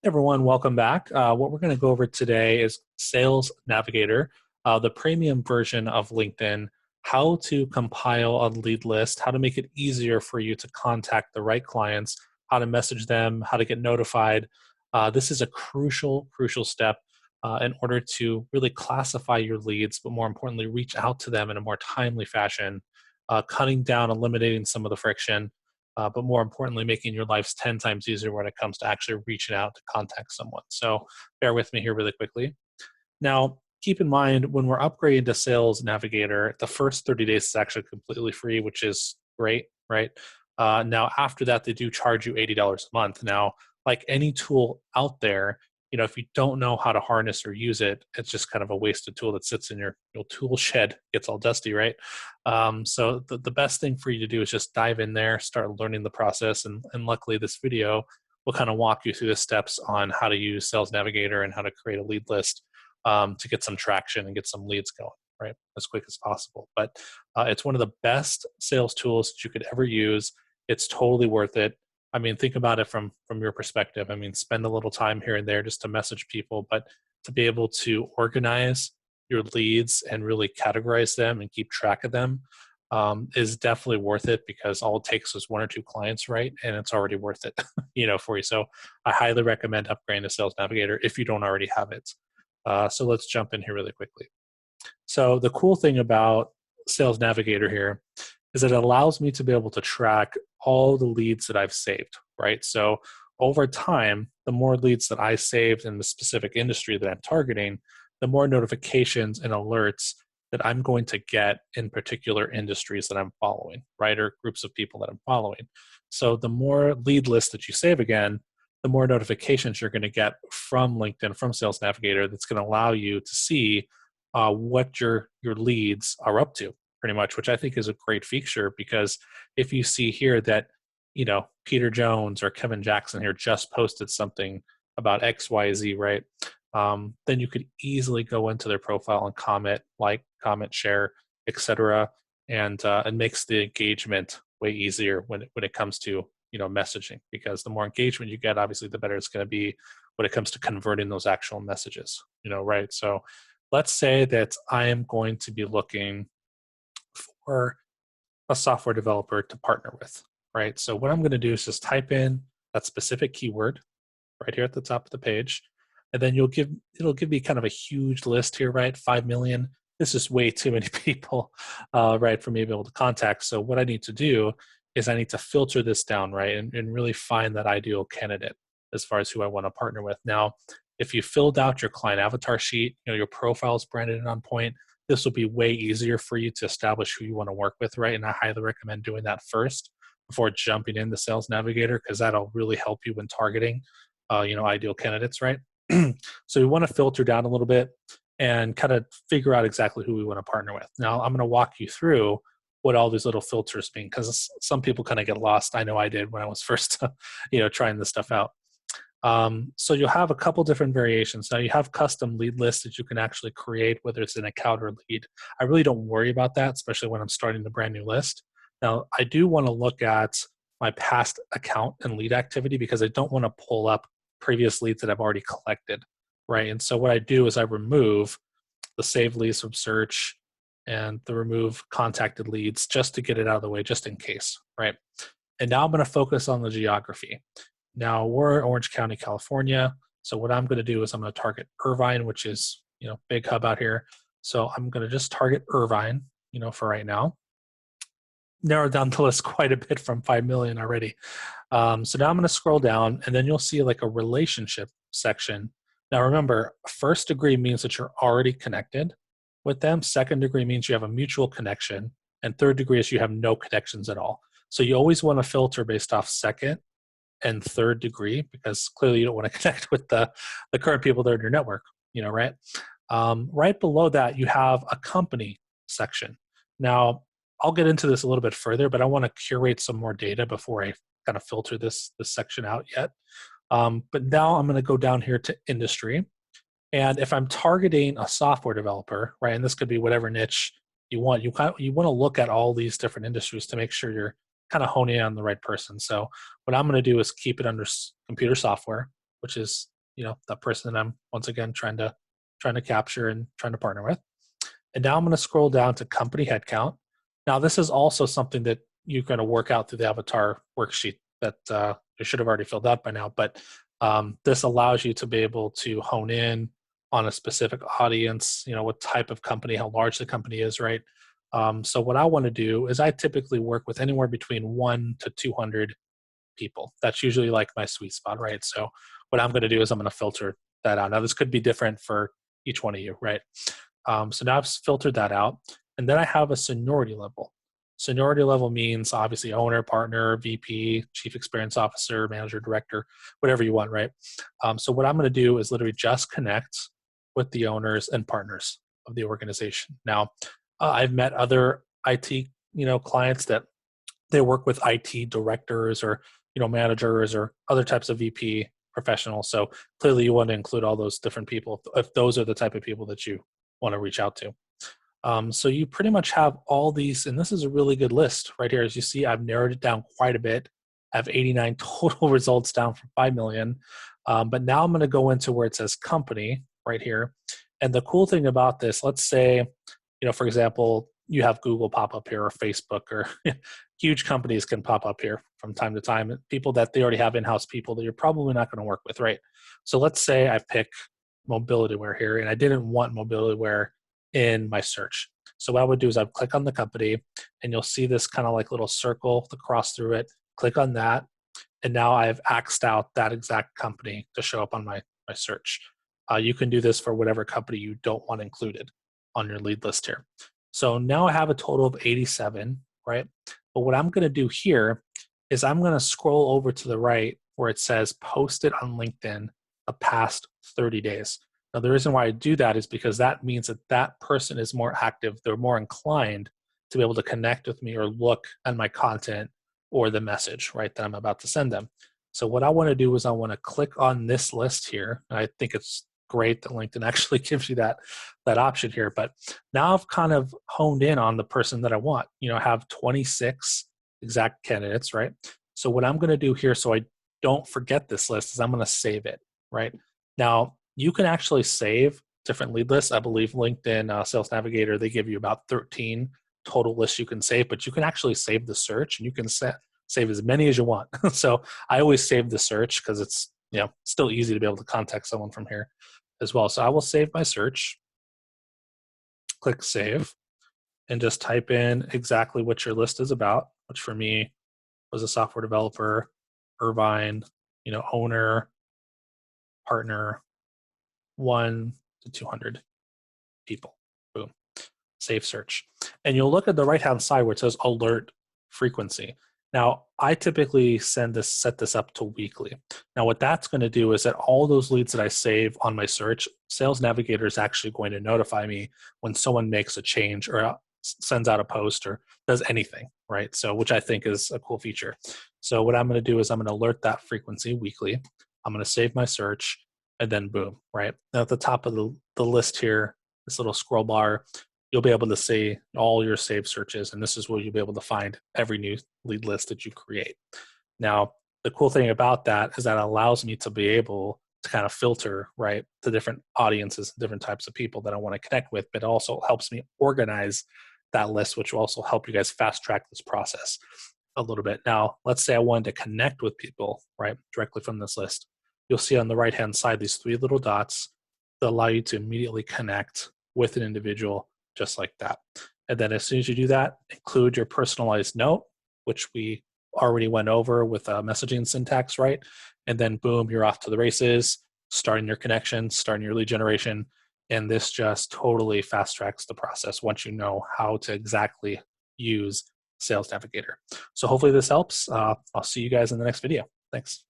Everyone, welcome back. What we're going to go over today is Sales Navigator, the premium version of LinkedIn, how to compile a lead list, how to make it easier for you to contact the right clients, how to message them, how to get notified. This is a crucial step in order to really classify your leads, but more importantly, reach out to them in a more timely fashion, cutting down, eliminating some of the friction, but more importantly, making your lives 10 times easier when it comes to actually reaching out to contact someone. So bear with me here really quickly. Now, keep in mind when we're upgrading to Sales Navigator, the first 30 days is actually completely free, which is great, right? Now, after that, they do charge you $80 a month. Now, like any tool out there, if you don't know how to harness or use it, it's just kind of a wasted tool that sits in your tool shed, gets all dusty, right? So the best thing for you to do is just dive in there, start learning the process, and luckily this video will kind of walk you through the steps on how to use Sales Navigator and how to create a lead list to get some traction and get some leads going, right, as quick as possible. But it's one of the best sales tools that you could ever use. It's totally worth it. I mean, think about it from your perspective. I mean, spend a little time here and there just to message people, but to be able to organize your leads and really categorize them and keep track of them is definitely worth it because all it takes is one or two clients, right? And it's already worth it, for you. So I highly recommend upgrading to Sales Navigator if you don't already have it. So let's jump in here really quickly. So the cool thing about Sales Navigator here is that it allows me to be able to track all the leads that I've saved, right? So over time, the more leads that I saved in the specific industry that I'm targeting, the more notifications and alerts that I'm going to get in particular industries that I'm following, right? Or groups of people that I'm following. So the more lead lists that you save again, the more notifications you're going to get from LinkedIn, from Sales Navigator, that's going to allow you to see what your leads are up to, pretty much, which I think is a great feature because if you see here that Peter Jones or Kevin Jackson here just posted something about XYZ, right? Then you could easily go into their profile and comment, share, etc., and it makes the engagement way easier when it comes to messaging, because the more engagement you get, obviously the better it's going to be when it comes to converting those actual messages, right? So let's say that I am going to be looking for a software developer to partner with, right? So what I'm going to do is just type in that specific keyword right here at the top of the page, and then it'll give me kind of a huge list here, right? 5 million. This is way too many people, right, for me to be able to contact. So what I need to do is I need to filter this down, right, and really find that ideal candidate as far as who I want to partner with. Now, if you filled out your client avatar sheet, your profile is branded and on point, this will be way easier for you to establish who you want to work with, right? And I highly recommend doing that first before jumping into Sales Navigator, because that'll really help you when targeting, ideal candidates, right? So we want to filter down a little bit and kind of figure out exactly who we want to partner with. Now, I'm going to walk you through what all these little filters mean, because some people kind of get lost. I know I did when I was first, trying this stuff out. So you'll have a couple different variations. Now you have custom lead lists that you can actually create, whether it's an account or lead. I really don't worry about that, especially when I'm starting a brand new list. Now I do want to look at my past account and lead activity because I don't want to pull up previous leads that I've already collected, right? And so what I do is I remove the save leads from search and the remove contacted leads just to get it out of the way, just in case, right? And now I'm going to focus on the geography. Now we're in Orange County, California. So what I'm going to do is I'm going to target Irvine, which is, big hub out here. So I'm going to just target Irvine, for right now. Narrow down the list quite a bit from 5 million already. So now I'm going to scroll down and then you'll see like a relationship section. Now remember, first degree means that you're already connected with them. Second degree means you have a mutual connection. And third degree is you have no connections at all. So you always want to filter based off second and third degree, because clearly you don't want to connect with the current people that are in your network, right? Right below that, you have a company section. Now, I'll get into this a little bit further, but I want to curate some more data before I kind of filter this section out yet. But now I'm going to go down here to industry. And if I'm targeting a software developer, right, and this could be whatever niche you want, you want to look at all these different industries to make sure you're kind of honing in on the right person. So what I'm going to do is keep it under computer software. which is, that person that I'm once again trying to capture and trying to partner with. And now I'm going to scroll down to company headcount. Now, this is also something that you're going to work out through the avatar worksheet that you should have already filled out by now. But this allows you to be able to hone in on a specific audience, what type of company, how large the company is, right? So what I want to do is I typically work with anywhere between 1 to 200 people. That's usually like my sweet spot, right? So what I'm going to do is I'm going to filter that out. Now, this could be different for each one of you, right? So now I've filtered that out. And then I have a seniority level. Seniority level means obviously owner, partner, VP, chief experience officer, manager, director, whatever you want, right? So what I'm going to do is literally just connect with the owners and partners of the organization. Now, I've met other IT, clients that they work with IT directors or managers or other types of VP professionals. So clearly, you want to include all those different people if those are the type of people that you want to reach out to. So you pretty much have all these, and this is a really good list right here. As you see, I've narrowed it down quite a bit. I have 89 total results down from 5 million. But now I'm going to go into where it says company right here. And the cool thing about this, let's say, for example, you have Google pop up here or Facebook or huge companies can pop up here from time to time. People that they already have in-house people that you're probably not going to work with, right? So let's say I pick mobility wear here and I didn't want mobility wear in my search. So what I would do is I'd click on the company and you'll see this kind of like little circle to cross through it. Click on that. And now I've axed out that exact company to show up on my search. You can do this for whatever company you don't want included on your lead list here. So now I have a total of 87, right? But what I'm going to do here is I'm going to scroll over to the right where it says posted on LinkedIn the past 30 days. Now, the reason why I do that is because that means that that person is more active. They're more inclined to be able to connect with me or look at my content or the message, right, that I'm about to send them. So what I want to do is I want to click on this list here. I think it's great that LinkedIn actually gives you that option here. But now I've kind of honed in on the person that I want. I have 26 exact candidates, right? So what I'm going to do here, so I don't forget this list, is I'm going to save it, right? Now, you can actually save different lead lists. I believe LinkedIn Sales Navigator, they give you about 13 total lists you can save, but you can actually save the search and you can save as many as you want. So I always save the search because it's still easy to be able to contact someone from here as well. So I will save my search, click save, and just type in exactly what your list is about, which for me was a software developer, Irvine, owner, partner, 1 to 200 people. Boom. Save search. And you'll look at the right-hand side where it says alert frequency. Now, I typically set this up to weekly. Now, what that's going to do is that all those leads that I save on my search, Sales Navigator is actually going to notify me when someone makes a change or sends out a post or does anything, right? So, which I think is a cool feature. So what I'm going to do is I'm going to alert that frequency weekly. I'm going to save my search, and then boom, right? Now at the top of the list here, this little scroll bar, you'll be able to see all your saved searches, and this is where you'll be able to find every new lead list that you create. Now, the cool thing about that is that it allows me to be able to kind of filter, right, to different audiences, different types of people that I want to connect with, but it also helps me organize that list, which will also help you guys fast track this process a little bit. Now, let's say I wanted to connect with people, right, directly from this list. You'll see on the right-hand side these 3 little dots that allow you to immediately connect with an individual just like that. And then as soon as you do that, include your personalized note, which we already went over with messaging syntax, right? And then boom, you're off to the races, starting your connection, starting your lead generation. And this just totally fast tracks the process once you know how to exactly use Sales Navigator. So hopefully this helps. I'll see you guys in the next video. Thanks.